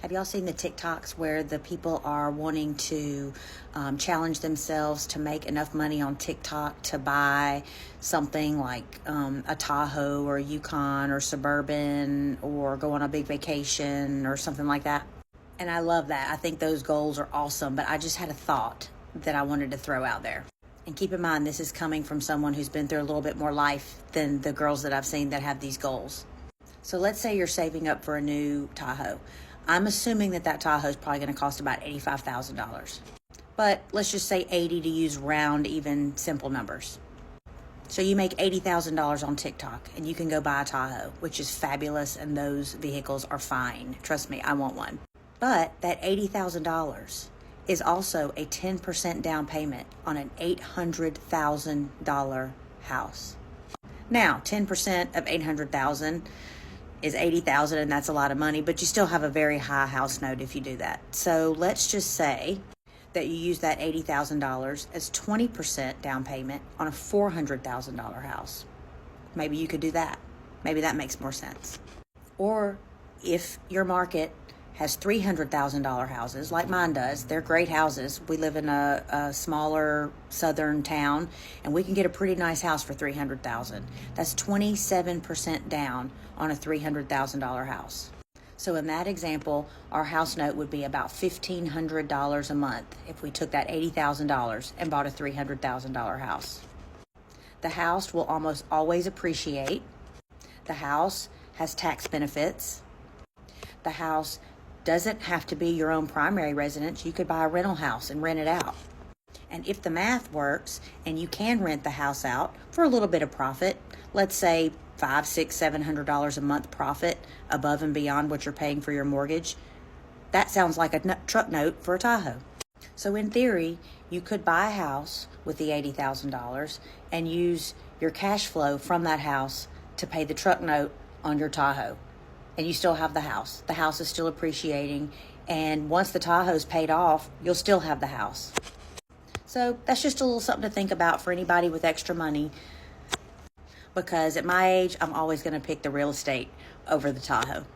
Have y'all seen the TikToks where the people are wanting to challenge themselves to make enough money on TikTok to buy something like a Tahoe or a Yukon or Suburban or go on a big vacation or something like that? And I love that. I think those goals are awesome, but I just had a thought that I wanted to throw out there. And keep in mind, this is coming from someone who's been through a little bit more life than the girls that I've seen that have these goals. So let's say you're saving up for a new Tahoe. I'm assuming that Tahoe is probably going to cost about $85,000. But let's just say 80 to use round, even simple numbers. So you make $80,000 on TikTok and you can go buy a Tahoe, which is fabulous, and those vehicles are fine. Trust me, I want one. But that $80,000 is also a 10% down payment on an $800,000 house. Now, 10% of $800,000 is $80,000, and that's a lot of money, but you still have a very high house note if you do that. So let's just say that you use that $80,000 as 20% down payment on a $400,000 house. Maybe you could do that. Maybe that makes more sense. Or if your market has $300,000 houses, like mine does. They're great houses. We live in a smaller southern town, and we can get a pretty nice house for $300,000. That's 27% down on a $300,000 house. So in that example, our house note would be about $1,500 a month if we took that $80,000 and bought a $300,000 house. The house will almost always appreciate. The house has tax benefits. The house doesn't have to be your own primary residence. You could buy a rental house and rent it out. And if the math works and you can rent the house out for a little bit of profit, let's say $500, $600, $700 a month profit above and beyond what you're paying for your mortgage, that sounds like a truck note for a Tahoe. So in theory, you could buy a house with the $80,000 and use your cash flow from that house to pay the truck note on your Tahoe. And you still have the house. The house is still appreciating. And once the Tahoe's paid off, you'll still have the house. So that's just a little something to think about for anybody with extra money. Because at my age, I'm always going to pick the real estate over the Tahoe.